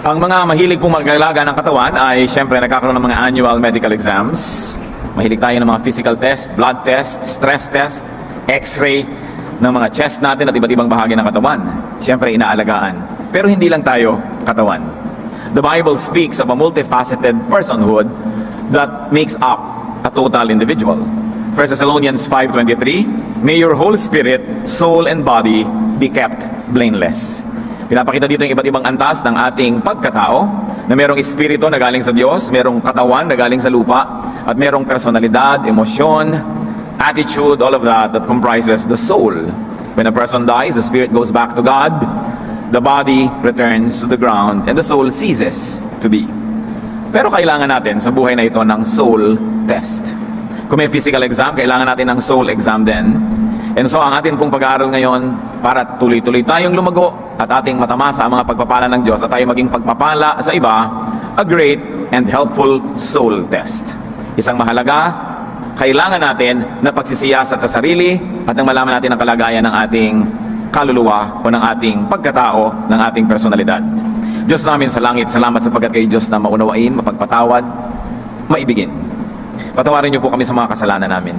Ang mga mahilig pong mag-alaga ng katawan ay siyempre nagkakaroon ng mga annual medical exams. Mahilig tayo ng mga physical test, blood test, stress test, x-ray ng mga chest natin at iba't ibang bahagi ng katawan. Siyempre inaalagaan. Pero hindi lang tayo katawan. The Bible speaks of a multifaceted personhood that makes up a total individual. 1 Thessalonians 5:23, may your whole spirit, soul, and body be kept blameless. Pinapakita dito yung iba't ibang antas ng ating pagkatao, na merong espiritu na galing sa Diyos, merong katawan na galing sa lupa, at merong personalidad, emosyon, attitude, all of that comprises the soul. When a person dies, the spirit goes back to God, the body returns to the ground, and the soul ceases to be. Pero kailangan natin sa buhay na ito ng soul test. Kung may physical exam, kailangan natin ng soul exam din. And so ang atin pong pag-aaral ngayon, para tuloy-tuloy tayong lumago at ating matamasa ang mga pagpapala ng Diyos at tayo maging pagpapala sa iba, a great and helpful soul test. Isang mahalaga, kailangan natin na pagsisiyasat sa sarili at nang malaman natin ang kalagayan ng ating kaluluwa o ng ating pagkatao, ng ating personalidad. Diyos namin sa langit, salamat sapagkat kayo Diyos na maunawain, mapagpatawad, maibigin. Patawarin niyo po kami sa mga kasalanan namin.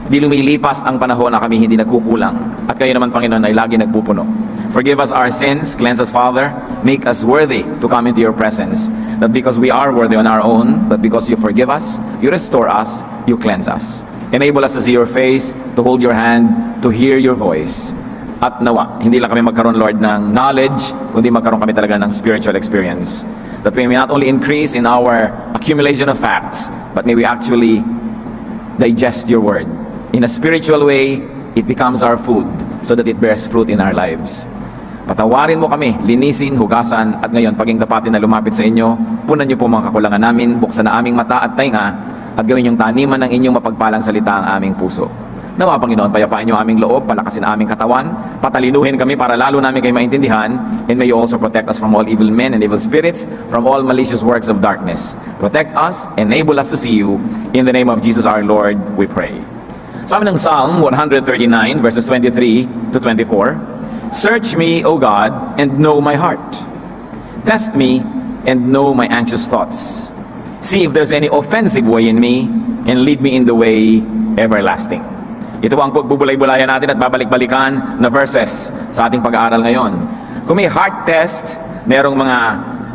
Di lumilipas ang panahon na kami hindi nagkukulang. At kayo naman, Panginoon, ay lagi nagpupuno. Forgive us our sins, cleanse us, Father. Make us worthy to come into your presence. Not because we are worthy on our own, but because you forgive us, you restore us, you cleanse us. Enable us to see your face, to hold your hand, to hear your voice. At nawa, hindi lang kami magkaroon, Lord, ng knowledge, kundi magkaroon kami talaga ng spiritual experience. That we may not only increase in our accumulation of facts, but may we actually digest your word. In a spiritual way, it becomes our food so that it bears fruit in our lives. Patawarin mo kami, linisin, hugasan, at ngayon, paging tapatin na lumapit sa inyo, punan niyo po mga kakulangan namin, buksan na aming mata at tainga, at gawin yung taniman ng inyong mapagpalang salita ang aming puso. Nawa, Panginoon, payapain niyo aming loob, palakasin aming katawan, patalinuhin kami para lalo namin kayo maintindihan, and may you also protect us from all evil men and evil spirits, from all malicious works of darkness. Protect us, enable us to see you. In the name of Jesus our Lord, we pray. Sa amin ng Psalm 139 verses 23 to 24, search me, O God, and know my heart. Test me and know my anxious thoughts. See if there's any offensive way in me, and lead me in the way everlasting. Ito ang pagbubulay-bulayan natin at babalik-balikan na verses sa ating pag-aaral ngayon. Kung may heart test, merong mga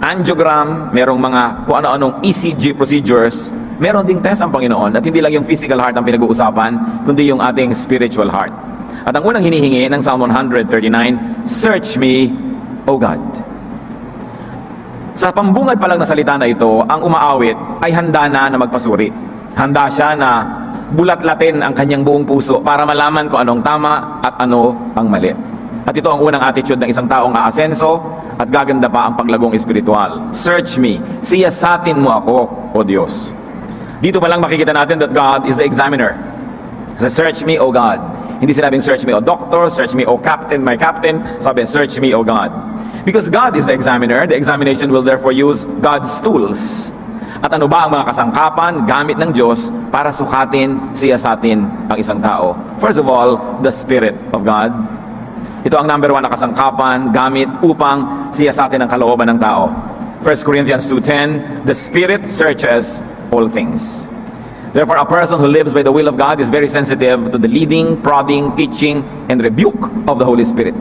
angiogram, merong mga kung ano-anong ECG procedures, meron ding test ang Panginoon, at hindi lang yung physical heart ang pinag-uusapan, kundi yung ating spiritual heart. At ang unang hinihingi ng Psalm 139, search me, O God. Sa pambungad pa lang na salita na ito, ang umaawit ay handa na magpasuri. Handa siya na bulat-latin ang kanyang buong puso para malaman kung anong tama at ano ang mali. At ito ang unang attitude ng isang taong aasenso at gaganda pa ang paglagong espiritual. Search me, siyasatin mo ako, O Diyos. Dito pa lang makikita natin that God is the examiner. Sabi, search me, O God. Hindi sinabing search me, O Doctor, search me, O Captain, my Captain. Sabi, search me, O God. Because God is the examiner, the examination will therefore use God's tools. At ano ba ang mga kasangkapan gamit ng Diyos para sukatin, siyasatin ang isang tao? First of all, the Spirit of God. Ito ang number 1 na kasangkapan gamit upang siyasatin ang kalooban ng tao. 1 Corinthians 2:10, the Spirit searches all things. Therefore, a person who lives by the will of God is very sensitive to the leading, prodding, teaching, and rebuke of the Holy Spirit.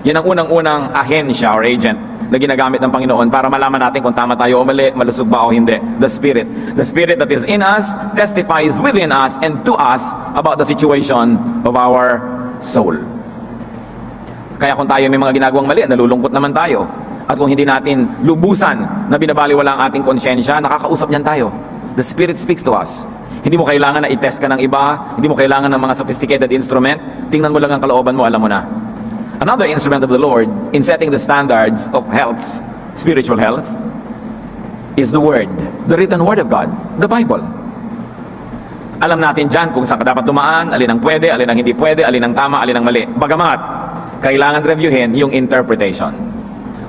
Yan ang unang-unang ahensya or agent na ginagamit ng Panginoon para malaman natin kung tama tayo o mali, malusog ba o hindi. The Spirit. The Spirit that is in us testifies within us and to us about the situation of our soul. Kaya kung tayo may mga ginagawang mali, nalulungkot naman tayo. At kung hindi natin lubusan na binabaliwala ang ating konsyensya, nakakausap niyan tayo. The Spirit speaks to us. Hindi mo kailangan na i-test ka ng iba, hindi mo kailangan ng mga sophisticated instrument. Tingnan mo lang ang kalooban mo, alam mo na. Another instrument of the Lord in setting the standards of health, spiritual health, is the Word, the written Word of God, the Bible. Alam natin dyan kung saan ka dapat dumaan, alin ang pwede, alin ang hindi pwede, alin ang tama, alin ang mali. Bagamat, kailangan reviewin yung interpretation.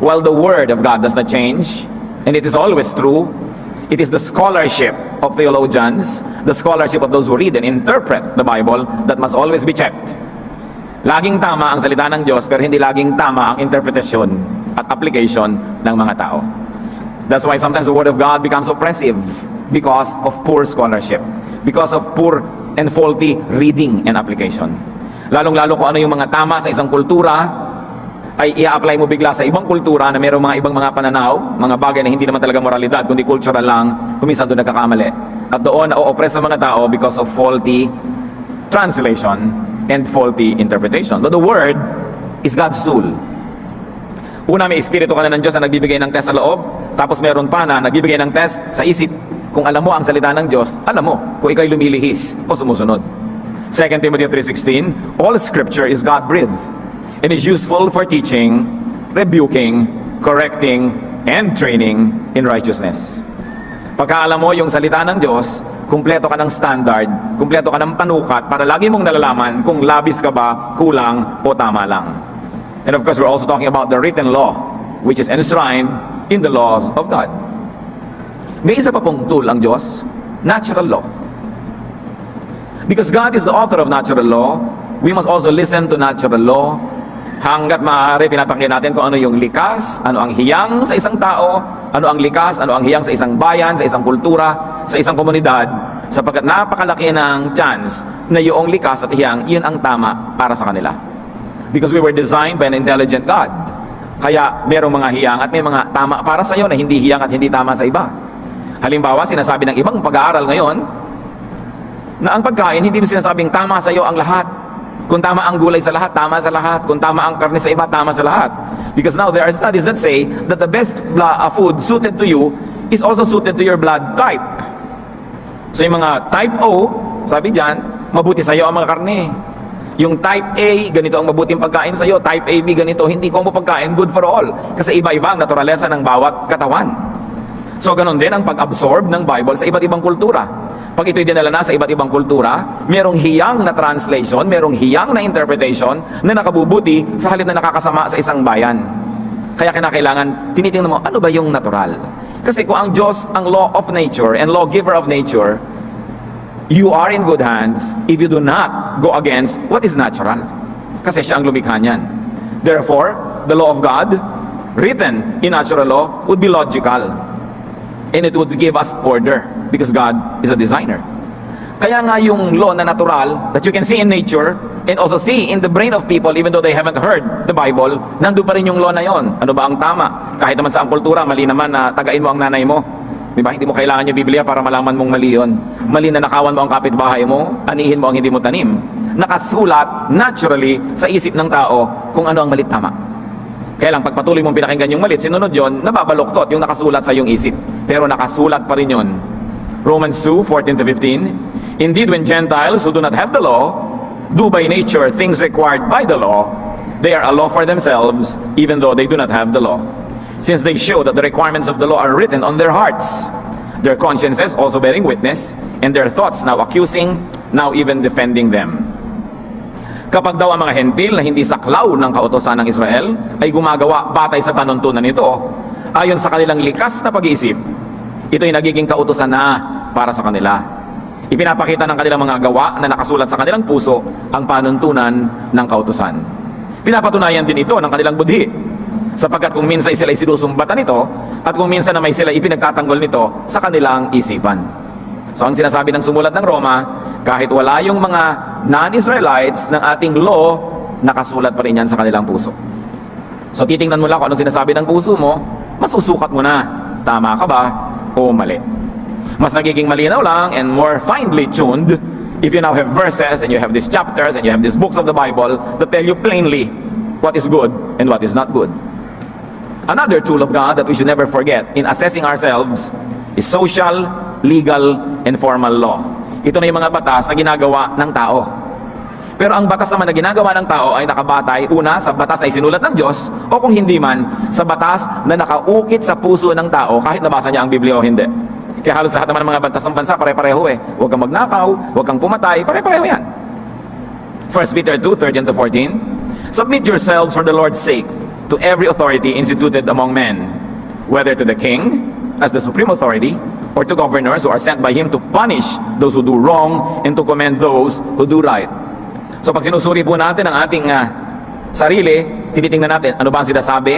While the Word of God does not change, and it is always true, it is the scholarship of theologians, the scholarship of those who read and interpret the Bible that must always be checked. Laging tama ang salita ng Diyos, pero hindi laging tama ang interpretasyon at application ng mga tao. That's why sometimes the Word of God becomes oppressive because of poor scholarship, because of poor and faulty reading and application. Lalong-lalo kung ano yung mga tama sa isang kultura, ay i-apply mo bigla sa ibang kultura na mayroong mga ibang mga pananaw, mga bagay na hindi naman talaga moralidad, kundi cultural lang, kuminsan doon nagkakamali. At doon na-oppress sa mga tao because of faulty translation and faulty interpretation. But the Word is God's tool. Una, may espiritu ka na ng Diyos na nagbibigay ng test sa loob, tapos meron pa na nagbibigay ng test sa isip. Kung alam mo ang salita ng Diyos, alam mo kung ikaw'y lumilihis o sumusunod. 2 Timothy 3:16, all Scripture is God-breathed and is useful for teaching, rebuking, correcting, and training in righteousness. Pagka alam mo yung salita ng Diyos, kumpleto ka ng standard, kumpleto ka ng panukat para lagi mong nalalaman kung labis ka ba, kulang, o tama lang. And of course, we're also talking about the written law, which is enshrined in the laws of God. May isa pa pong tool ang Diyos, natural law. Because God is the author of natural law, we must also listen to natural law. Hanggat maaari, pinapakita natin kung ano yung likas, ano ang hiyang sa isang tao, ano ang likas, ano ang hiyang sa isang bayan, sa isang kultura, sa isang komunidad, sapagkat napakalaki ng chance na yung likas at hiyang, yun ang tama para sa kanila. Because we were designed by an intelligent God. Kaya merong mga hiyang at may mga tama para sa iyo na hindi hiyang at hindi tama sa iba. Halimbawa, sinasabi ng ibang pag-aaral ngayon na ang pagkain, hindi sinasabing tama sa iyo ang lahat. Kung tama ang gulay sa lahat, tama sa lahat. Kung tama ang karne sa iba, tama sa lahat. Because now there are studies that say that the best food suited to you is also suited to your blood type. So yung mga type O, sabi dyan, mabuti sa iyo ang mga karne. Yung type A, ganito ang mabuting pagkain sa iyo. Type AB, ganito, hindi combo pagkain, good for all. Kasi iba-iba ang naturalesa ng bawat katawan. So ganun din ang pag-absorb ng Bible sa iba't ibang kultura. Pag ito'y dinala na sa iba't ibang kultura, merong hiyang na translation, merong hiyang na interpretation na nakabubuti sa halip na nakakasama sa isang bayan. Kaya kinakailangan, tinitingnan mo, ano ba yung natural? Kasi kung ang Diyos, ang law of nature and lawgiver of nature, you are in good hands if you do not go against what is natural. Kasi siya ang lumikha niyan. Therefore, the law of God, written in natural law, would be logical. And it would give us order because God is a designer. Kaya nga yung law na natural that you can see in nature and also see in the brain of people even though they haven't heard the Bible, nandun pa rin yung law na yon. Ano ba ang tama? Kahit naman sa ang kultura, mali naman na tagain mo ang nanay mo. Diba? Hindi mo kailangan yung Biblia para malaman mong mali yun. Mali na nakawan mo ang kapitbahay mo, anihin mo ang hindi mo tanim. Nakasulat naturally sa isip ng tao kung ano ang malit tama. Kaya lang, pagpatuloy mong pinakinggan yung malit, sinunod yon, nababaluktot yung nakasulat sa iyong isip. Pero nakasulat pa rin yun. Romans 2:14-15, indeed, when Gentiles who do not have the law do by nature things required by the law, they are a law for themselves, even though they do not have the law. Since they show that the requirements of the law are written on their hearts, their consciences also bearing witness, and their thoughts now accusing, now even defending them. Kapag daw ang mga hentil na hindi saklaw ng kautosan ng Israel ay gumagawa batay sa panuntunan nito, ayon sa kanilang likas na pag-iisip, ito'y nagiging kautosan na para sa kanila. Ipinapakita ng kanilang mga gawa na nakasulat sa kanilang puso ang panuntunan ng kautosan. Pinapatunayan din ito ng kanilang budhi, sapagkat kung minsan sila ay sinusumbatan nito at kung minsan na may sila ipinagtatanggol nito sa kanilang isipan. So ang sinasabi ng sumulat ng Roma, kahit wala yung mga non-Israelites ng ating law, nakasulat pa rin yan sa kanilang puso. So titingnan mo lang kung anong sinasabi ng puso mo, masusukat mo na, tama ka ba o mali. Mas nagiging malinaw lang and more finely tuned if you now have verses and you have these chapters and you have these books of the Bible that tell you plainly what is good and what is not good. Another tool of God that we should never forget in assessing ourselves is social, legal, and formal law. Ito na yung mga batas na ginagawa ng tao. Pero ang batas naman na ginagawa ng tao ay nakabatay una sa batas na isinulat ng Diyos o kung hindi man sa batas na nakaukit sa puso ng tao kahit nabasa niya ang Biblia o hindi. Kaya halos lahat naman ng mga batas ng bansa pare-pareho eh. Huwag kang magnakaw, huwag kang pumatay, pare-pareho yan. 1 Peter 2:13-14, submit yourselves for the Lord's sake to every authority instituted among men, whether to the king as the supreme authority or to governors who are sent by him to punish those who do wrong and to commend those who do right. So pag sinusuri po natin ang ating sarili, tinitingnan natin ano ba ang sinasabi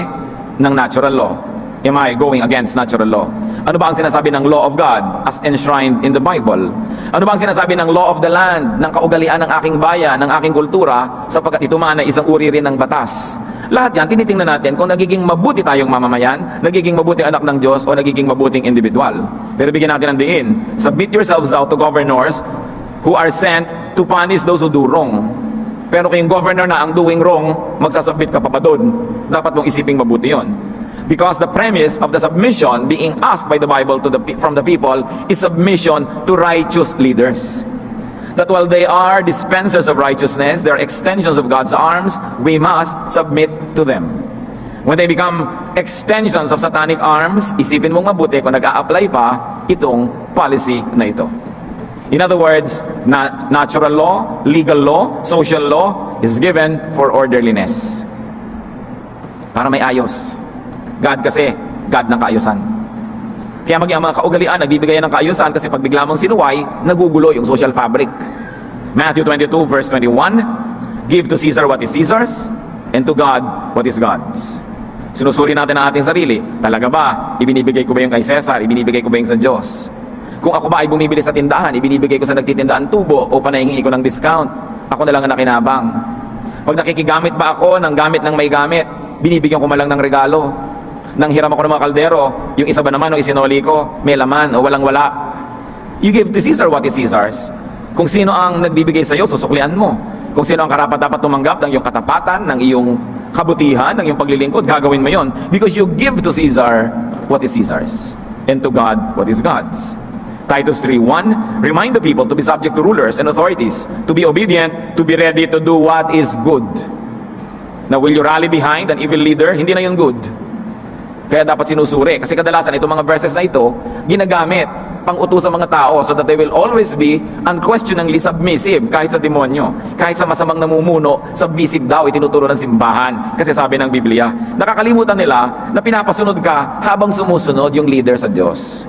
ng natural law? Am I going against natural law? Ano ba ang sinasabi ng law of God as enshrined in the Bible? Ano ba ang sinasabi ng law of the land, ng kaugalian ng aking bayan, ng aking kultura, sapagkat ito man ay isang uri rin ng batas? Lahat yan, tinitingnan natin kung nagiging mabuti tayong mamamayan, nagiging mabuting anak ng Diyos, o nagiging mabuting individual. Pero bigyan natin ng diin. Submit yourselves out to governors who are sent to punish those who do wrong. Pero kung yung governor na ang doing wrong, magsasubmit ka pa doon. Dapat mong isiping mabuti yon. Because the premise of the submission being asked by the Bible from the people is submission to righteous leaders. That while they are dispensers of righteousness, they are extensions of God's arms, we must submit to them. When they become extensions of satanic arms, isipin mong mabuti kung nag-a-apply pa itong policy na ito. In other words, natural law, legal law, social law is given for orderliness. Para may ayos. God kasi, God ng kaayusan. Kaya maging ang mga kaugalian, nagbibigay ng kaayusan kasi pag bigla mong sinuway, nagugulo yung social fabric. Matthew 22 verse 21, give to Caesar what is Caesar's, and to God what is God's. Sinusuri natin ang ating sarili. Talaga ba? Ibinibigay ko ba yung kay Cesar? Ibinibigay ko ba yung sa Diyos? Kung ako ba ay bumibili sa tindahan, ibinibigay ko sa nagtitindaan tubo o panahingi ko ng discount? Ako na lang ang nakinabang. Pag nakikigamit ba ako ng gamit ng may gamit, binibigyan ko malang ng regalo. Nang hiram ako ng mga kaldero, yung isa ba naman o isinoli ko, may laman o walang-wala. You give to Caesar what is Caesar's. Kung sino ang nagbibigay sa iyo, susuklian mo. Kung sino ang karapat-dapat tumanggap ng iyong katapatan, ng iyong kabutihan, ng iyong paglilingkod, gagawin mo yon. Because you give to Caesar what is Caesar's, and to God what is God's. Titus 3:1, remind the people to be subject to rulers and authorities, to be obedient, to be ready to do what is good. Now, will you rally behind an evil leader? Hindi na yun good. Kaya dapat sinusuri. Kasi kadalasan itong mga verses na ito, ginagamit pang utos sa mga tao so that they will always be unquestioningly submissive kahit sa demonyo. Kahit sa masamang namumuno, submissive daw itinuturo ng simbahan. Kasi sabi ng Biblia, nakakalimutan nila na pinapasunod ka habang sumusunod yung leader sa Diyos.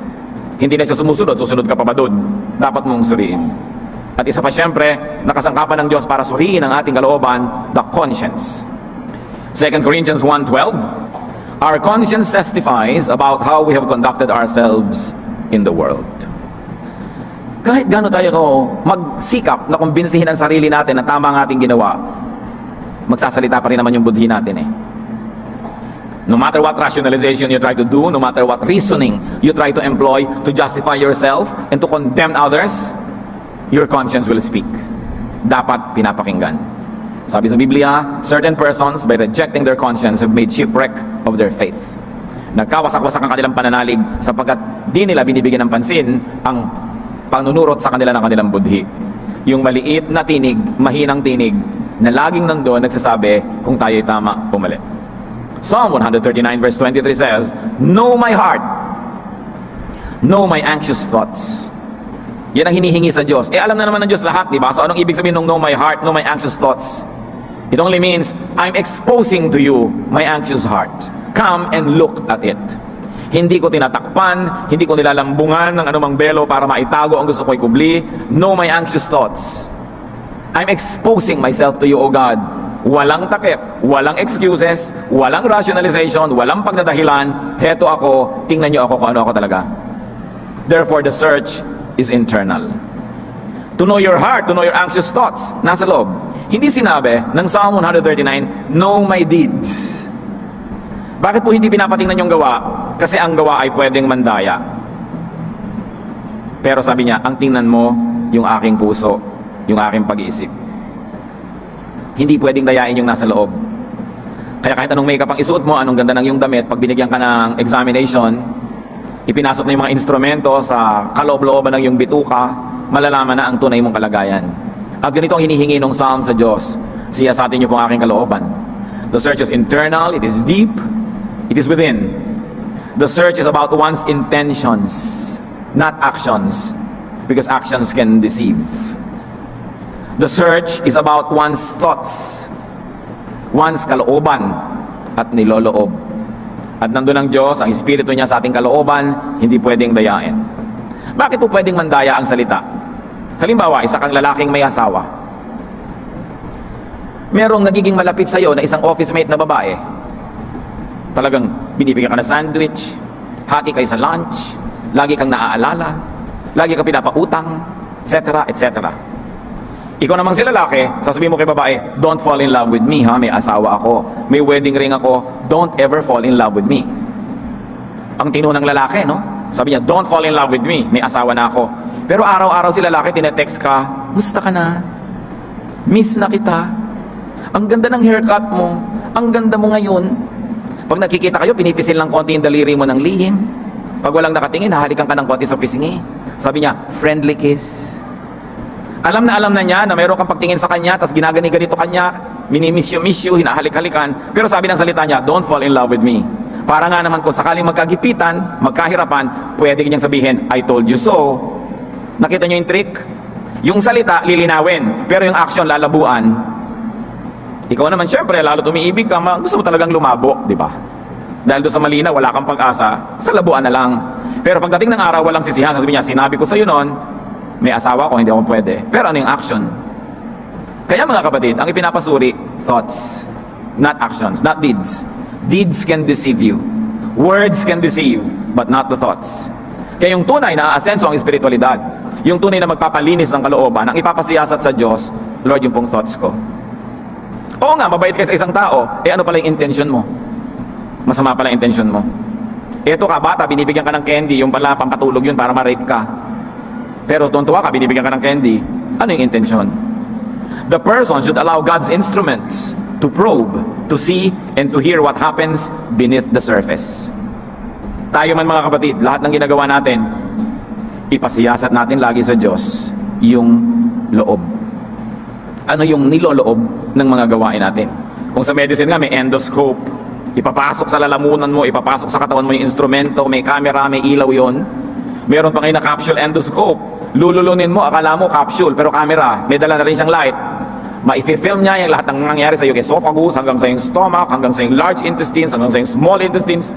Hindi na siya sumusunod, susunod ka pa ba doon? Dapat mong suriin. At isa pa siyempre, nakasangkapan ng Diyos para suriin ang ating kalooban, the conscience. 2 Corinthians 1:12, our conscience testifies about how we have conducted ourselves in the world. Kahit gaano tayo magsikap na kumbinsihin ang sarili natin na tama ang ating ginawa, magsasalita pa rin naman yung budhi natin eh. No matter what rationalization you try to do, no matter what reasoning you try to employ to justify yourself and to condemn others, your conscience will speak. Dapat pinapakinggan. Sabi sa Biblia, certain persons by rejecting their conscience have made shipwreck of their faith. Nagkawasak-wasak ang kanilang pananalig sapagkat di nila binibigyan ng pansin ang panunurot sa kanila ng kanilang budhi. Yung maliit na tinig, mahinang tinig, na laging nandoon nagsasabi kung tayo'y tama o mali. Psalm 139 verse 23 says, know my heart, know my anxious thoughts. Yan ang hinihingi sa Diyos. Alam na naman ng Diyos lahat, di ba? So anong ibig sabihin ng know my heart, know my anxious thoughts? It only means, I'm exposing to you my anxious heart. Come and look at it. Hindi ko tinatakpan, hindi ko nilalambungan ng anumang belo para maitago ang gusto ko'y kubli. Know my anxious thoughts. I'm exposing myself to you, O God. Walang takip, walang excuses, walang rationalization, walang pagdadahilan. Heto ako, tingnan niyo ako kung ano ako talaga. Therefore, the search is internal. To know your heart, to know your anxious thoughts, nasa loob. Hindi sinabi ng Psalm 139, know my deeds. Bakit po hindi pinapatingnan yung gawa? Kasi ang gawa ay pwedeng mandaya. Pero sabi niya, ang tingnan mo yung aking puso, yung aking pag-iisip. Hindi pwedeng dayain yung nasa loob. Kaya kahit anong makeup ang isuot mo, anong ganda ng yung damit, pag binigyan ka ng examination, ipinasok na yung mga instrumento sa kaloob-looban ng yung bituka, malalaman na ang tunay mong kalagayan. At ganito ang hinihingi ng Psalm sa Diyos. Siyasatin niyo po ang aking kalooban. The search is internal, it is deep, it is within. The search is about one's intentions, not actions, because actions can deceive. The search is about one's thoughts, one's kalooban at niloloob. At nandun ang Diyos, ang Espiritu niya sa ating kalooban, hindi pwedeng dayain. Bakit po pwedeng mandaya ang salita? Halimbawa, isa kang lalaking may asawa. Merong nagiging malapit sa iyo na isang office mate na babae. Talagang binibigyan ka ng sandwich, hati kayo sa lunch, lagi kang naaalala, lagi kang pinapautang, etc., etc. Ikaw namang si lalaki, sasabihin mo kay babae, don't fall in love with me, ha? May asawa ako, may wedding ring ako, don't ever fall in love with me. Ang tino ng lalaki, no? Sabi niya, don't fall in love with me, may asawa na ako. Pero araw-araw si lalaki, tinetext ka, musta ka na? Miss na kita. Ang ganda ng haircut mo. Ang ganda mo ngayon. Pag nakikita kayo, pinipisil ng konti yung daliri mo ng lihim. Pag walang nakatingin, hahalikan ka ng konti sa pisngi. Sabi niya, friendly kiss. Alam na niya na mayroon kang pagtingin sa kanya, tapos ginagani-ganito kanya, minimiss you, hinahalik-halikan. Pero sabi ng salita niya, don't fall in love with me. Para nga naman kung sakaling magkagipitan, magkahirapan, pwede kanyang sabihin, I told you so. Nakita niyo yung trick? Yung salita, lilinawin. Pero yung action, lalabuan. Ikaw naman, syempre, lalo umiibig ka, gusto mo talagang lumabo, di ba? Dahil doon sa malina, wala kang pag-asa, sa labuan na lang. Pero pagdating ng araw, walang sisihan. Sabi niya, sinabi ko sa'yo noon, may asawa ko, hindi ako pwede. Pero ano yung action? Kaya mga kapatid, ang ipinapasuri, thoughts, not actions, not deeds. Deeds can deceive you. Words can deceive, but not the thoughts. Kaya yung tunay na asenso ang espiritualidad. Yung tunay na magpapalinis ng kalooban, ang ipapasiyasat sa Diyos, Lord, yung pong thoughts ko. Oo nga, mabait ka sa isang tao, ano pala yung intention mo? Masama pala yung intention mo. Eto ka, bata, binibigyan ka ng candy, yung pala pampatulog yun para ma-rape ka. Pero tuntua ka, binibigyan ka ng candy, ano yung intention? The person should allow God's instruments to probe, to see, and to hear what happens beneath the surface. Tayo man mga kapatid, lahat ng ginagawa natin, ipasiyasat natin lagi sa Diyos yung loob. Ano yung niloloob ng mga gawain natin? Kung sa medicine nga, may endoscope, ipapasok sa lalamunan mo, ipapasok sa katawan mo yung instrumento, may camera, may ilaw yon. Meron pa ngayon na capsule endoscope. Lululunin mo, akala mo capsule, pero camera, may dala na rin siyang light. Maifi-film niya yung lahat ng nangyayari sa iyong esophagus, hanggang sa iyong stomach, hanggang sa iyong large intestines, hanggang sa iyong small intestines,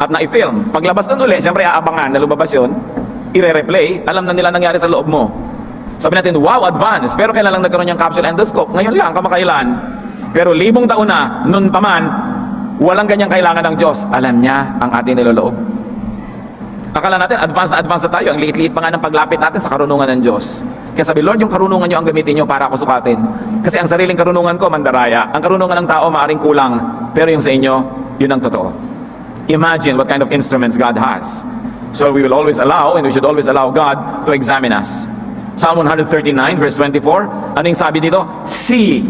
at na-i-film. Paglabas nun ulit, siyempre aabangan na lumabas yun, i-replay, alam na nila nangyari sa loob mo. Sabi natin, wow, advance. Pero kailan lang nagkaroon yung capsule endoscope? Ngayon lang, kamakailan. Pero 1,000 taon na, nun pa man, walang ganyang kailangan ng Diyos. Alam niya ang ating niloloob. Akala natin, advance na tayo. Ang liit-liit pa nga ng paglapit natin sa karunungan ng Diyos. Kaya sabi, Lord, yung karunungan nyo ang gamitin nyo para ako sukatin. Kasi ang sariling karunungan ko, mandaraya. Ang karunungan ng tao, maaring kulang. Pero yung sa inyo, yun ang totoo. Imagine what kind of instruments God has. So we will always allow, and we should always allow God to examine us. Psalm 139 verse 24, ano yung sabi dito? See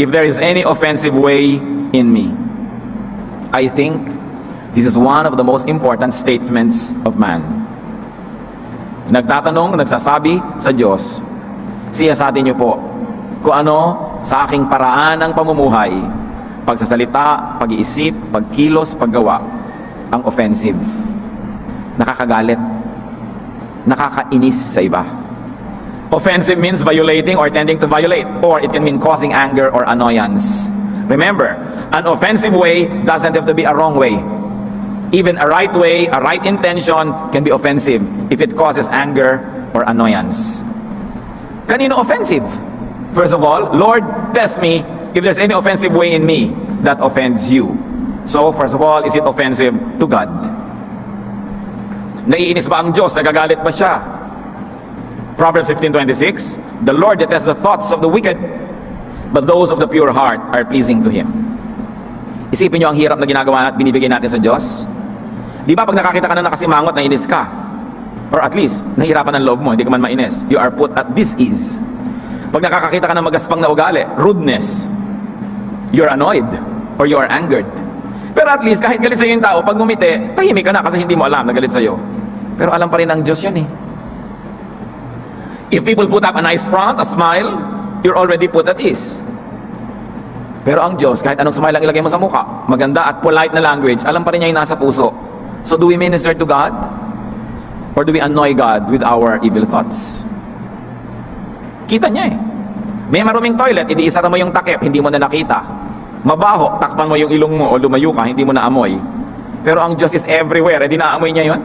if there is any offensive way in me. I think this is one of the most important statements of man. Nagtatanong, nagsasabi sa Diyos, siyasatin niyo po kung ano sa aking paraan ng pamumuhay, pagsasalita, pag-iisip, pagkilos, paggawa, ang offensive. Nakakagalit. Nakakainis sa iba. Offensive means violating or tending to violate, or it can mean causing anger or annoyance. Remember, an offensive way doesn't have to be a wrong way. Even a right way, a right intention can be offensive if it causes anger or annoyance. Kanino offensive? First of all, Lord, test me if there's any offensive way in me that offends you. So, first of all, is it offensive to God? Naiinis ba ang Diyos? Nagagalit ba siya? Proverbs 15:26, the Lord detests the thoughts of the wicked, but those of the pure heart are pleasing to Him. Isipin nyo ang hirap na ginagawa at binibigay natin sa Diyos. Di ba pag nakakita ka na nakasimangot, nainis ka? Or at least, nahirapan ang loob mo, hindi ka man mainis. You are put at dis-ease. Pag nakakakita ka ng magaspang na ugali, rudeness, you're annoyed or you are angered. Pero at least, kahit galit sa'yo yung tao, pag ngumiti, tahimik ka na kasi hindi mo alam na galit sa'yo. Pero alam pa rin ng Diyos yun eh. If people put up a nice front, a smile, you're already put at ease. Pero ang Diyos, kahit anong smile ang ilagay mo sa mukha, maganda at polite na language, alam pa rin niya yung nasa puso. So do we minister to God? Or do we annoy God with our evil thoughts? Kita niya eh. May maruming toilet, iniisara mo yung takip, hindi mo na nakita. Mabaho, takpan mo yung ilong mo o lumayo ka, hindi mo na amoy. Pero ang Diyos is everywhere, di naamoy niya yun?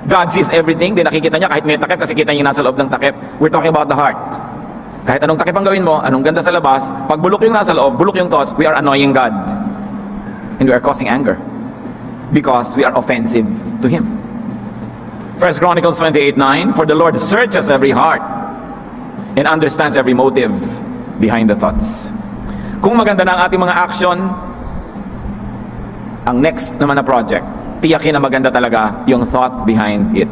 God sees everything, di nakikita niya kahit may takip kasi kita niya nasa loob ng takip. We're talking about the heart. Kahit anong takip ang gawin mo, anong ganda sa labas, pag bulok yung nasa loob, bulok yung thoughts, we are annoying God. and we are causing anger because we are offensive to Him. 1 Chronicles 28:9, for the Lord searches every heart and understands every motive behind the thoughts. Kung maganda na ang ating mga action, ang next naman na project, tiyakin na maganda talaga yung thought behind it.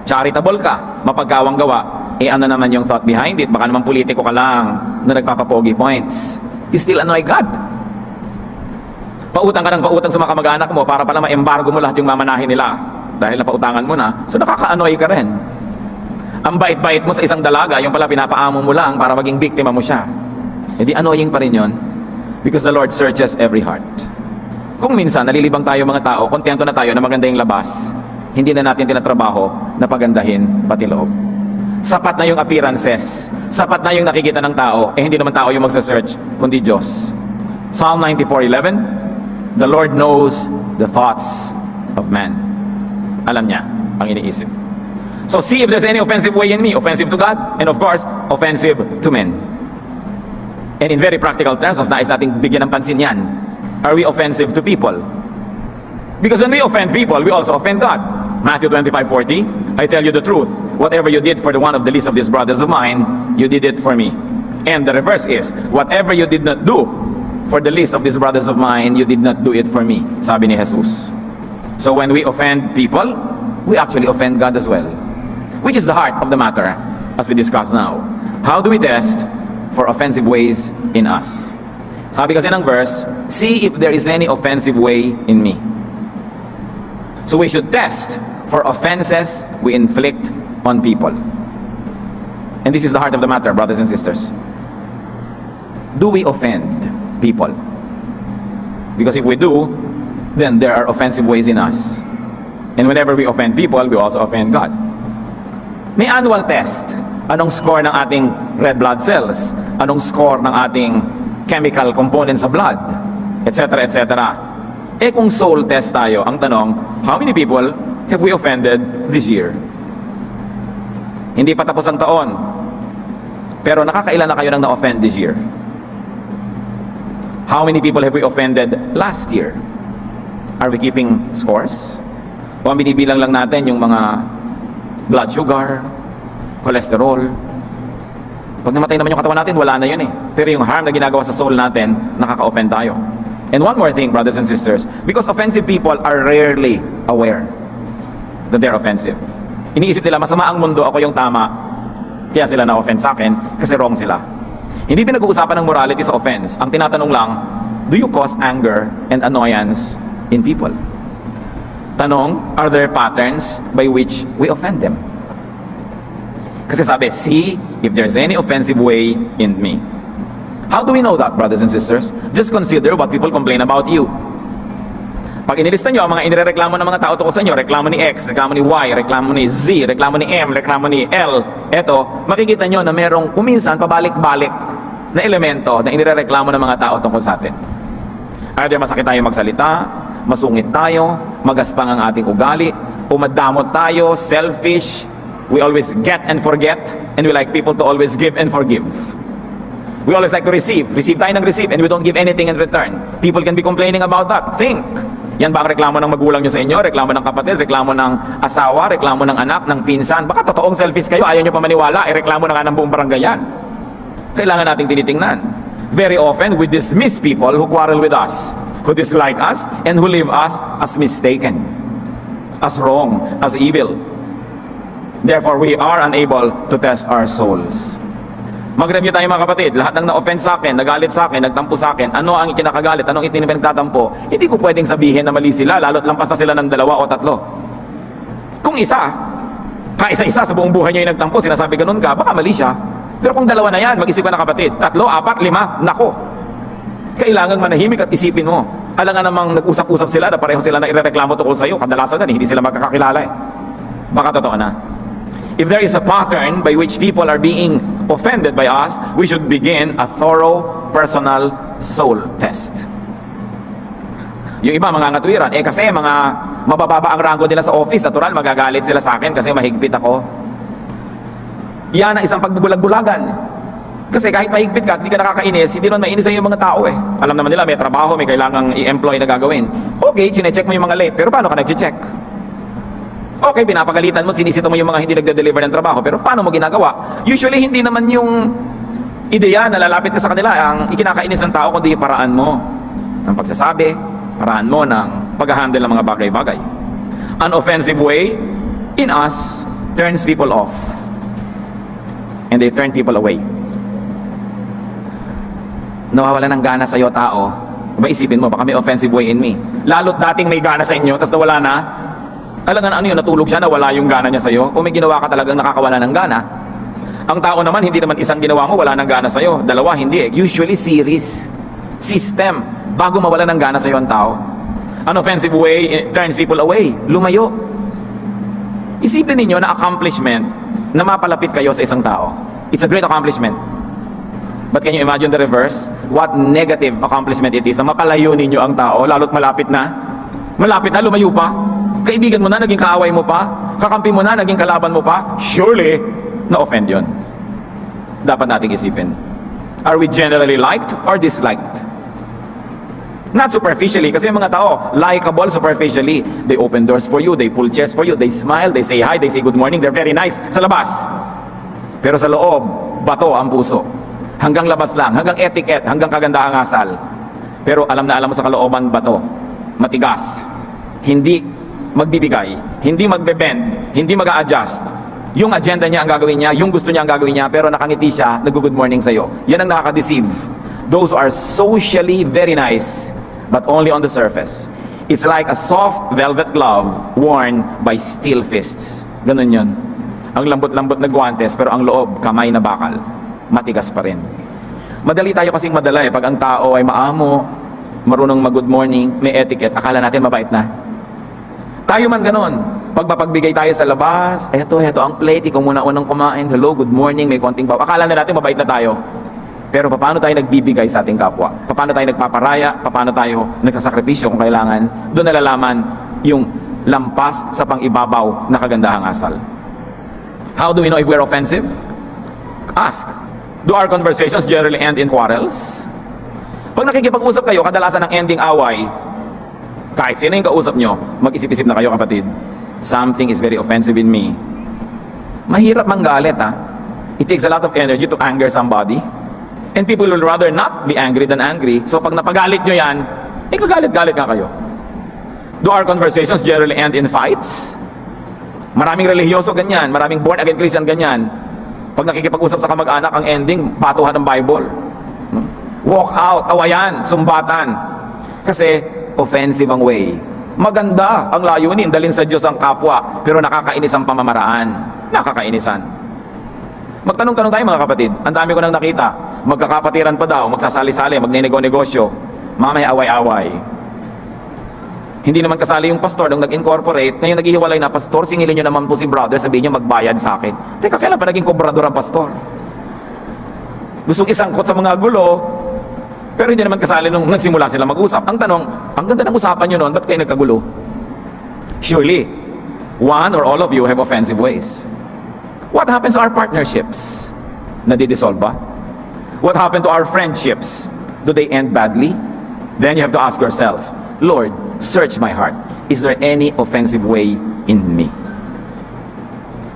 Charitable ka, mapagkawang gawa, ano naman yung thought behind it? Baka naman politiko ka lang na nagpapapogi points. You still annoy God. Pautang ka ng pautang sa mga kamag-anak mo para pala ma-embargo mo lahat yung mamanahin nila dahil napautangan mo na, so nakaka-annoy ka rin. Ang bait-bait mo sa isang dalaga, yung pala pinapaamo mo lang para maging biktima mo siya. Hindi annoying pa rin yun because the Lord searches every heart. Kung minsan nalilibang tayo mga tao, kontento na tayo na maganda yung labas, hindi na natin tinatrabaho na pagandahin pati loob. Sapat na yung appearances, sapat na yung nakikita ng tao, hindi naman tao yung magsa-search, kundi Diyos. Psalm 94:11, the Lord knows the thoughts of man. Alam niya ang iniisip. So see if there's any offensive way in me, offensive to God, and of course, offensive to men. And in very practical terms, mas nais nating bigyan ng pansin yan. Are we offensive to people? Because when we offend people, we also offend God. Matthew 25:40, I tell you the truth, whatever you did for the one of the least of these brothers of mine, you did it for me. And the reverse is, whatever you did not do for the least of these brothers of mine, you did not do it for me. Sabi ni Jesus. So when we offend people, we actually offend God as well. Which is the heart of the matter, as we discuss now. How do we test for offensive ways in us? Sabi kasi ng verse, see if there is any offensive way in me. So we should test for offenses we inflict on people. And this is the heart of the matter, brothers and sisters. Do we offend people? Because if we do, then there are offensive ways in us. And whenever we offend people, we also offend God. May annual test. Anong score ng ating red blood cells? Anong score ng ating chemical components sa blood? Etc. etc. Kung soul test tayo, ang tanong, how many people have we offended this year? Hindi pa tapos ang taon, pero nakakailan na kayo nang na-offend this year? How many people have we offended last year? Are we keeping scores? O ang binibilang lang natin yung mga blood sugar, cholesterol? Pag namatay naman yung katawan natin, wala na yun eh. Pero yung harm na ginagawa sa soul natin, nakaka-offend tayo. And one more thing, brothers and sisters, because offensive people are rarely aware that they're offensive. Iniisip nila, masama ang mundo, ako yung tama, kaya sila na-offend sa akin, kasi wrong sila. Hindi pinag-uusapan ng morality sa offense. Ang tinatanong lang, do you cause anger and annoyance in people? Tanong, are there patterns by which we offend them? Kasi sabi, see if there's any offensive way in me. How do we know that, brothers and sisters? Just consider what people complain about you. Pag inilista nyo ang mga inireklamo ng mga tao tungkol sa inyo, reklamo ni X, reklamo ni Y, reklamo ni Z, reklamo ni M, reklamo ni L, eto, makikita nyo na merong kuminsan pabalik-balik na elemento na inireklamo ng mga tao tungkol sa atin. Either masakit tayo magsalita, masungit tayo, magaspang ang ating ugali, o madamot tayo, selfish, we always get and forget, and we like people to always give and forgive. We always like to receive. Receive tayo ng receive and we don't give anything in return. People can be complaining about that. Think. Yan ba ang reklamo ng magulang nyo sa inyo? Reklamo ng kapatid? Reklamo ng asawa? Reklamo ng anak? Ng pinsan? Baka totoong selfish kayo, ayaw nyo pa maniwala, reklamo na nga ng buong barangay yan. Kailangan nating tinitingnan. Very often, we dismiss people who quarrel with us, who dislike us, and who leave us as mistaken, as wrong, as evil. Therefore, we are unable to test our souls. Mag-review tayo mga kapatid, lahat ng na-offend sa akin, nagalit sa akin, nagtampo sa akin, ano ang ikinakagalit, anong itinipinagtatampo, hindi ko pwedeng sabihin na mali sila, lalo't lampas na sila ng 2 o 3. Kung isa, kaisa-isa sa buong buhay niya yung nagtampo, sinasabi ganun ka, baka mali siya. Pero kung 2 na yan, mag-isip ka na kapatid, 3, 4, 5, nako. Kailangan manahimik at isipin mo. Alangan namang nag-usap-usap sila na pareho sila na irereklamo tungkol sa iyo, kadalasan na hindi sila magkakakilala eh. Baka totoo na. If there is a pattern by which people are being offended by us, we should begin a thorough personal soul test. Yung iba mga ngatwiran, kasi mga mabababa ang rango nila sa office, natural magagalit sila sa akin kasi mahigpit ako. Yan ang isang pagbubulag-bulagan. Kasi kahit mahigpit ka at hindi ka nakakainis, hindi naman mainis sa'yo yung mga tao eh. Alam naman nila, may trabaho, may kailangang i-employ na gagawin. Okay, chinecheck mo yung mga late, pero paano ka nag-check? Okay, pinapagalitan mo, sinisito mo yung mga hindi nagde-deliver ng trabaho, pero paano mo ginagawa? Usually, hindi naman yung ideya na lalapit ka sa kanila ang ikinakainis ng tao, kundi paraan mo ng pagsasabi, paraan mo ng pag-handle ng mga bagay-bagay. An offensive way in us turns people off. And they turn people away. Nawawala ng gana sa'yo tao, maisipin mo, baka may offensive way in me. Lalo't dating may gana sa inyo, tapos nawala na, alangan ano yun, natulog siya, nawala yung gana niya sa'yo, o may ginawa ka talagang nakakawala ng gana. Ang tao naman, hindi naman isang ginawa mo, wala ng gana sa'yo. Dalawa, hindi eh. Usually series, system, bago mawala ng gana sa'yo ang tao. An offensive way turns people away, lumayo. Isipin ninyo na accomplishment na mapalapit kayo sa isang tao. It's a great accomplishment. But can you imagine the reverse? What negative accomplishment it is na mapalayo ninyo ang tao, lalo't malapit na, lumayo pa. Kaibigan mo na, naging kaaway mo pa. Kakampi mo na, naging kalaban mo pa. Surely, na-offend yun. Dapat nating isipin. Are we generally liked or disliked? Not superficially, kasi yung mga tao, likable superficially. They open doors for you, they pull chairs for you, they smile, they say hi, they say good morning, they're very nice sa labas. Pero sa loob, bato ang puso. Hanggang labas lang, hanggang etiquette, hanggang kagandahang asal. Pero alam na alam mo sa kalooban bato, matigas, hindi magbibigay, hindi magbe-bend, hindi mag-a-adjust. Yung agenda niya ang gagawin niya, yung gusto niya ang gagawin niya, pero nakangiti siya, nag-good morning sa'yo. Yan ang nakaka-deceive. Those who are socially very nice, but only on the surface. It's like a soft velvet glove worn by steel fists. Ganun yun. Ang lambot-lambot na guwantes, pero ang loob, kamay na bakal. Matigas pa rin. Madali tayo kasing madala eh. Pag ang tao ay maamo, marunong mag-good morning, may etiquette, akala natin mabait na. Tayo man ganon. Pag mapagbigay tayo sa labas, eto ang plate, ikaw muna unang kumain, hello, good morning, may konting bawa. Akala na natin mabait na tayo. Pero paano tayo nagbibigay sa ating kapwa? Paano tayo nagpaparaya? Paano tayo nagsasakripisyo kung kailangan? Doon nalalaman yung lampas sa pang-ibabaw na kagandahang asal. How do we know if we're offensive? Ask. Do our conversations generally end in quarrels? Pag nakikipag-usap kayo, kadalasan ng ending away, kahit sino yung kausap nyo, mag-isip-isip na kayo kapatid. Something is very offensive in me. Mahirap manggalit ha. It takes a lot of energy to anger somebody. And people will rather not be angry than angry. So pag napagalit nyo yan, kagalit-galit nga kayo. Do our conversations generally end in fights? Maraming religyoso ganyan, maraming born-again Christian ganyan. Pag nakikipag-usap sa kamag-anak, ang ending, batuhan ng Bible. Walk out, awayan, sumbatan. Kasi, offensive ang way. Maganda ang layunin, dalhin sa Diyos ang kapwa, pero nakakainis ang pamamaraan. Nakakainisan. Magtanong-tanong tayo mga kapatid. Ang dami ko nang nakita. Magkakapatiran pa daw, magsasali-sali, magnenego-negosyo. Mamaya away-away. Hindi naman kasali yung pastor nung nag-incorporate, ngayon naghihiwalay na, pastor, singilin nyo naman po si brother, sabihin nyo magbayad sa akin. Teka, kailan pa naging kobrador ang pastor? Gustong isangkot sa mga gulo, pero hindi naman kasali nung nagsimula sila mag-usap. Ang tanong, ang ganda ng usapan nyo noon, ba't kayo nagkagulo? Surely, one or all of you have offensive ways. What happens to our partnerships? Nadidissolve ba? What happened to our friendships? Do they end badly? Then you have to ask yourself, Lord, search my heart. Is there any offensive way in me?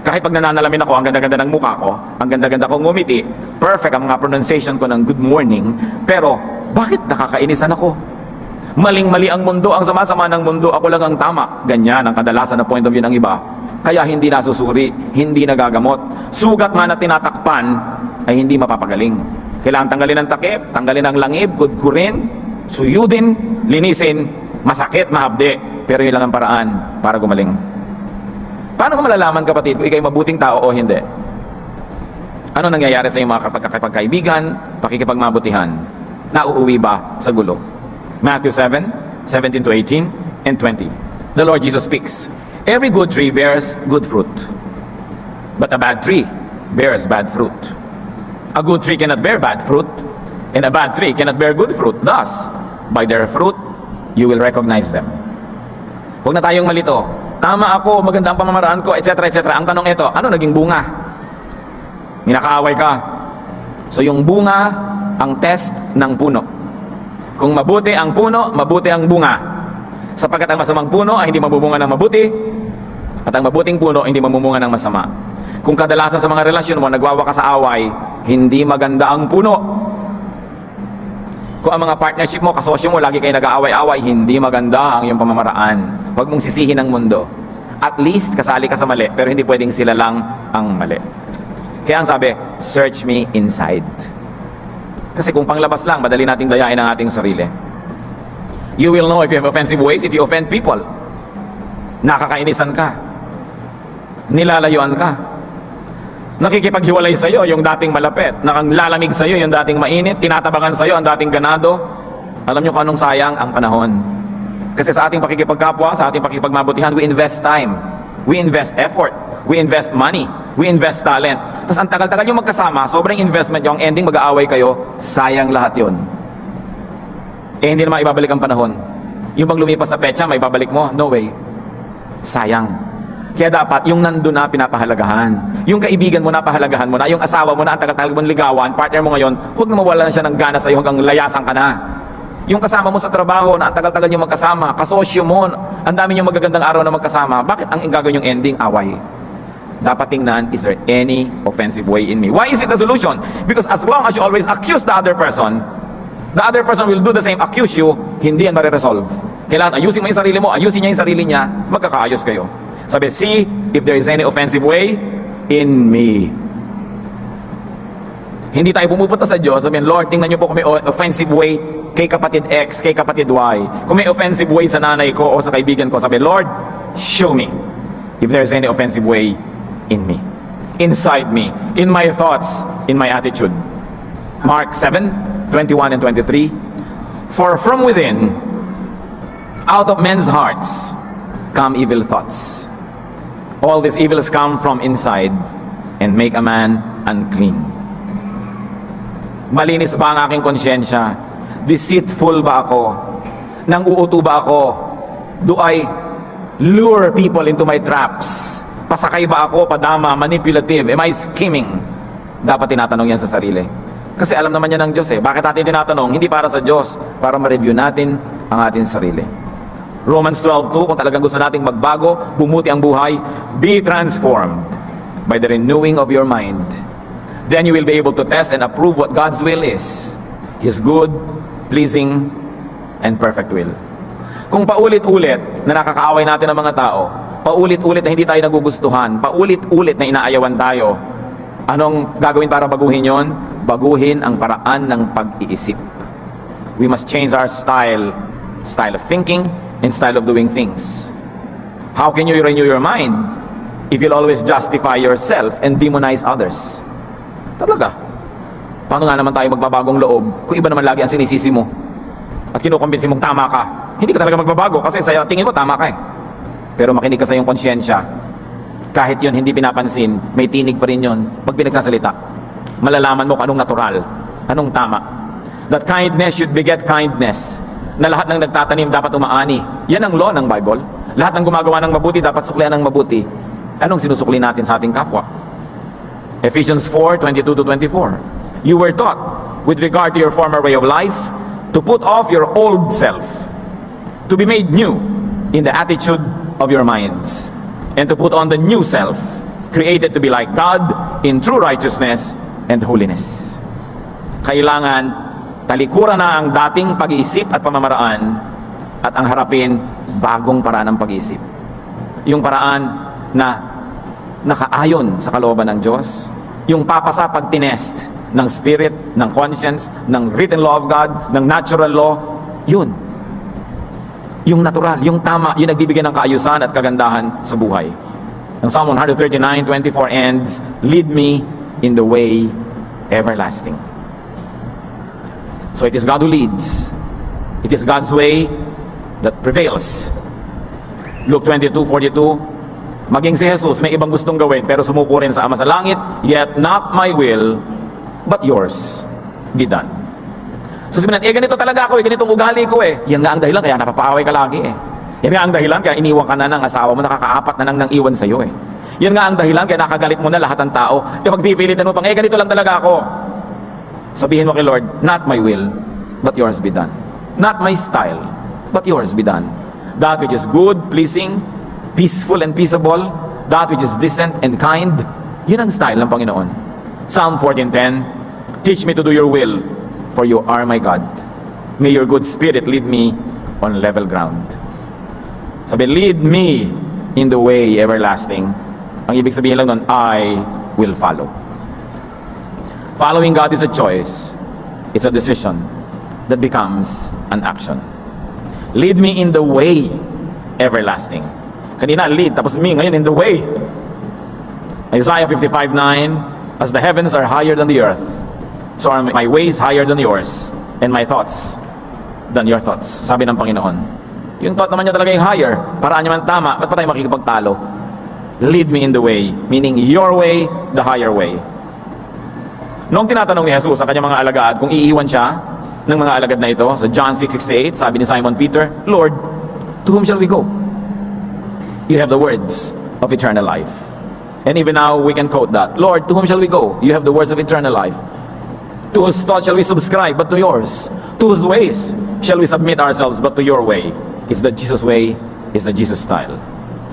Kahit pag nananalamin ako, ang ganda-ganda ng mukha ko, ang ganda-ganda kong ngumiti, perfect ang mga pronunciation ko ng good morning, pero bakit nakakainisan ako? Maling-mali ang mundo, ang sama-sama ng mundo, ako lang ang tama. Ganyan ang kadalasan na point of view ng iba. Kaya hindi nasusuri, hindi nagagamot. Sugat man na tinatakpan, ay hindi mapapagaling. Kailangan tanggalin ang takip, tanggalin ang langib, kudkurin, suyudin, linisin, masakit, mahapde, pero yun lang ang paraan para gumaling. Paano mo malalaman kapatid kung ikay mabuting tao o hindi? Ano nangyayari sa iyong mga kapagkaibigan, pakikipagmabutihan? Nauuwi ba sa gulo? Matthew 7:17 to 18 and 20. The Lord Jesus speaks, every good tree bears good fruit, but a bad tree bears bad fruit. A good tree cannot bear bad fruit, and a bad tree cannot bear good fruit. Thus, by their fruit, you will recognize them. Huwag na tayong malito. Tama ako, maganda ang pamamaraan ko, etc. etc. Ang tanong ito, ano naging bunga? Minakaaway ka. So yung bunga, ang test ng puno. Kung mabuti ang puno, mabuti ang bunga. Sapagkat ang masamang puno ay hindi mabubunga ng mabuti, at ang mabuting puno ay hindi mamumunga ng masama. Kung kadalasan sa mga relasyon mo nagwawakas sa away, hindi maganda ang puno. Kung ang mga partnership mo, kasosyo mo, lagi kayo nag-aaway-away, hindi maganda ang iyong pamamaraan. Huwag mong sisihin ang mundo. At least, kasali ka sa mali, pero hindi pwedeng sila lang ang mali. Kaya ang sabi, search me inside. Kasi kung panglabas lang, madali nating dayain ang ating sarili. You will know if you have offensive ways, if you offend people. Nakakainisan ka. Nilalayuan ka. Nakikipaghiwalay sa'yo yung dating malapit. Nakalalamig sa'yo yung dating mainit. Tinatabangan sa'yo ang dating ganado. Alam nyo kung anong sayang ang panahon. Kasi sa ating pakikipagkapwa, sa ating pakikipagmabutihan, we invest time. We invest effort. We invest money. We invest talent. Tapos ang tagal-tagal yung magkasama, sobrang investment yung ending, mag-aaway kayo, sayang lahat yun. Eh hindi naman ibabalik ang panahon. Yung bang lumipas na petsa, may babalik mo? No way. Sayang. Kaya dapat yung nandun na pinapahalagahan. Yung kaibigan mo na pahalagahan mo na. Yung asawa mo na ang tagal-tagal mong ligawan, partner mo ngayon, huwag na mawala na siya ng gana sa'yo hanggang layasan ka na. Yung kasama mo sa trabaho na ang tagal-tagal nyo magkasama, kasosyo mo, ang dami nyo magagandang araw na magkasama, bakit ang gagawin yung ending? Away. Dapat tingnan, is there any offensive way in me? Why is it the solution? Because as long as you always accuse the other person will do the same, accuse you, hindi yan mariresolve. Kailangan ayusin mo yung sarili mo, ayusin niya yung sarili niya, magkakaayos kayo. Sabi, see if there is any offensive way in me. Hindi tayo pumupunta sa Diyos, sabihin, Lord, tingnan niyo po kung may offensive way kay kapatid X, kay kapatid Y. Kung may offensive way sa nanay ko o sa kaibigan ko, sabi, Lord, show me if there is any offensive way in me. Inside me, in my thoughts, in my attitude. Mark 7:21 and 23. For from within, out of men's hearts, come evil thoughts. All these evils come from inside and make a man unclean. Malinis ba ang aking konsyensya? Deceitful ba ako? Nang-uuto ba ako? Do I lure people into my traps? Pasakay ba ako? Padama? Manipulative? Am I scheming? Dapat tinatanong yan sa sarili. Kasi alam naman yan ng Diyos eh. Bakit natin tinatanong? Hindi para sa Diyos. Para ma-review natin ang ating sarili. Romans 12:2, kung talagang gusto nating magbago, bumuti ang buhay, be transformed by the renewing of your mind. Then you will be able to test and approve what God's will is. His good, pleasing, and perfect will. Kung paulit-ulit na nakakaaway natin ang mga tao, paulit-ulit na hindi tayo nagugustuhan, paulit-ulit na inaayawan tayo, anong gagawin para baguhin yon? Baguhin ang paraan ng pag-iisip. We must change our style of thinking, and style of doing things. How can you renew your mind if you'll always justify yourself and demonize others? Talaga. Paano nga naman tayo magbabagong loob kung iba naman lagi ang sinisisi mo at kinukumbinsi mong tama ka? Hindi ka talaga magbabago kasi sa tingin mo tama ka eh. Pero makinig ka sa iyong konsyensya. Kahit yun hindi pinapansin, may tinig pa rin yun pag pinagsasalita. Malalaman mo kung anong natural, anong tama. That kindness should beget kindness. Na lahat ng nagtatanim dapat umaani. Yan ang law ng Bible. Lahat ng gumagawa ng mabuti dapat suklian ng mabuti. Anong sinusukli natin sa ating kapwa? Ephesians 4:22-24. You were taught, with regard to your former way of life, to put off your old self, to be made new in the attitude of your minds, and to put on the new self, created to be like God in true righteousness and holiness. Kailangan talikuran na ang dating pag-iisip at pamamaraan at ang harapin bagong paraan ng pag-iisip. Yung paraan na nakaayon sa kalooban ng Diyos, yung papasa pag tinest ng spirit, ng conscience, ng written law of God, ng natural law, yun. Yung natural, yung tama, yung nagbibigay ng kaayusan at kagandahan sa buhay. Ang Psalm 139:24 ends, lead me in the way everlasting. So it is God who leads. It is God's way that prevails. Luke 22:42, maging si Jesus may ibang gustong gawin pero sumuko rin sa Ama sa langit, yet not my will, but yours be done. So sabihin natin, ganito talaga ako ganitong ugali ko Yan nga ang dahilan kaya napapaaway ka lagi Yan nga ang dahilan kaya iniwan ka na ng asawa mo, nakakaapat na nang iwan sa'yo Yan nga ang dahilan kaya nakagalit mo na lahat ng tao. Kaya pagpipilitan mo pang, ganito lang talaga ako. Sabihin mo kay Lord, not my will, but yours be done. Not my style, but yours be done. That which is good, pleasing, peaceful and peaceable, that which is decent and kind, yun ang style ng Panginoon. Psalm 14:10, teach me to do your will, for you are my God. May your good spirit lead me on level ground. Sabi, lead me in the way everlasting. Ang ibig sabihin lang nun, I will follow. Following God is a choice. It's a decision that becomes an action. Lead me in the way everlasting. Kanina, lead. Tapos me, ngayon, in the way. Isaiah 55:9, as the heavens are higher than the earth, so are my ways higher than yours, and my thoughts than your thoughts. Sabi ng Panginoon. Yung thought naman niya talaga yung higher. Paraan niya man tama, ba't pa tayo makikipagtalo? Lead me in the way, meaning your way, the higher way. Noong tinatanong ni Jesus sa kanyang mga alagad kung iiwan siya ng mga alagad na ito, sa John 6:68, sabi ni Simon Peter, Lord, to whom shall we go? You have the words of eternal life. And even now we can quote that. Lord, to whom shall we go? You have the words of eternal life. To whose thought shall we subscribe but to yours? To whose ways shall we submit ourselves but to your way? It's the Jesus way, it's the Jesus style.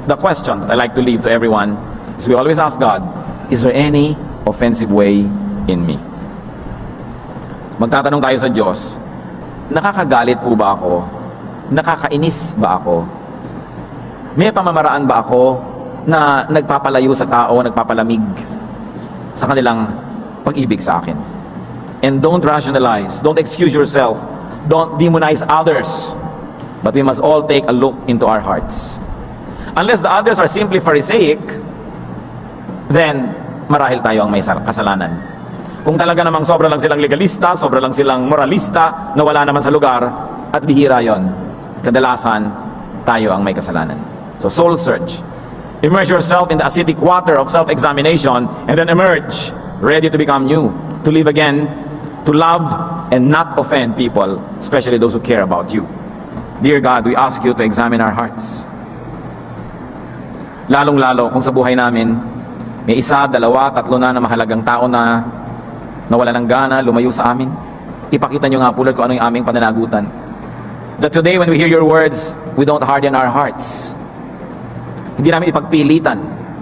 The question that I like to leave to everyone is we always ask God, is there any offensive way in me? Magtatanong tayo sa Diyos, nakakagalit po ba ako? Nakakainis ba ako? May pamamaraan ba ako na nagpapalayo sa tao, nagpapalamig sa kanilang pag-ibig sa akin? And don't rationalize, don't excuse yourself, don't demonize others, but we must all take a look into our hearts. Unless the others are simply Pharisaic, then marahil tayo ang may kasalanan. Kung talaga namang sobra lang silang legalista, sobra lang silang moralista, na wala naman sa lugar, at bihira yon, kadalasan tayo ang may kasalanan. So soul search. Immerse yourself in the acidic water of self-examination and then emerge, ready to become new, to live again, to love and not offend people, especially those who care about you. Dear God, we ask you to examine our hearts. Lalong-lalo kung sa buhay namin, may isa, dalawa, tatlo na mahalagang tao na nawala ng gana, lumayo sa amin. Ipakita nyo nga po, Lord, kung ano yung aming pananagutan. That today when we hear your words, we don't harden our hearts. Hindi namin ipagpilitan.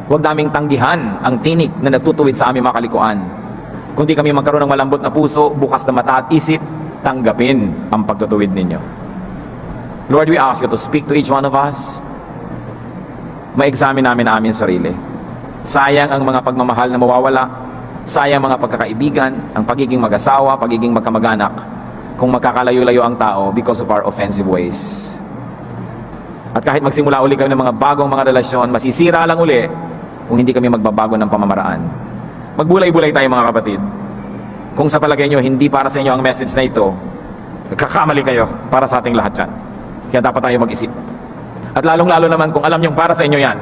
Huwag naming tanggihan ang tinig na nagtutuwid sa aming mga kalikuan. Kundi kami magkaroon ng malambot na puso, bukas na mata at isip, tanggapin ang pagtutuwid ninyo. Lord, we ask you to speak to each one of us. Ma-examine namin ang aming sarili. Sayang ang mga pagmamahal na mawawala. Sayang mga pagkakaibigan, ang pagiging mag-asawa, pagiging magkamag-anak, kung magkakalayo-layo ang tao because of our offensive ways. At kahit magsimula uli kami ng mga bagong mga relasyon, masisira lang uli kung hindi kami magbabago ng pamamaraan. Magbulay-bulay tayo mga kapatid. Kung sa palagay nyo, hindi para sa inyo ang message na ito, nagkakamali kayo para sa ating lahat yan. Kaya dapat tayo mag-isip. At lalong-lalo naman kung alam nyo para sa inyo yan,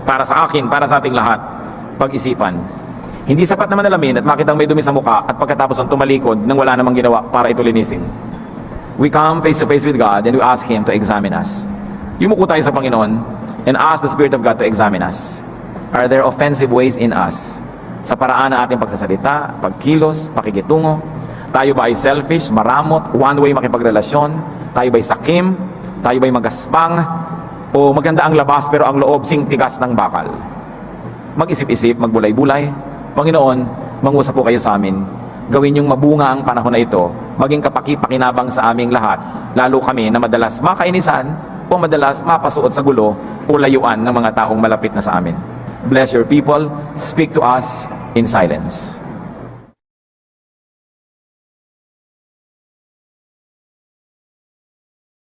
para sa akin, para sa ating lahat, pag-isipan. Hindi sapat naman alamin at makitang may dumi sa muka at pagkatapos ang tumalikod nang wala namang ginawa para ito linisin. We come face to face with God and we ask Him to examine us. Yumuko tayo sa Panginoon and ask the Spirit of God to examine us. Are there offensive ways in us? Sa paraan ng ating pagsasalita, pagkilos, pakikitungo? Tayo ba ay selfish, maramot, one-way makipagrelasyon? Tayo ba ay sakim? Tayo ba ay magaspang? O maganda ang labas pero ang loob singtigas ng bakal? Mag-isip-isip, magbulay-bulay. Panginoon, mangusap po kayo sa amin. Gawin yung mabunga ang panahon na ito. Maging kapaki-pakinabang sa aming lahat. Lalo kami na madalas makainisan o madalas mapasuot sa gulo o layuan ng mga taong malapit na sa amin. Bless your people. Speak to us in silence.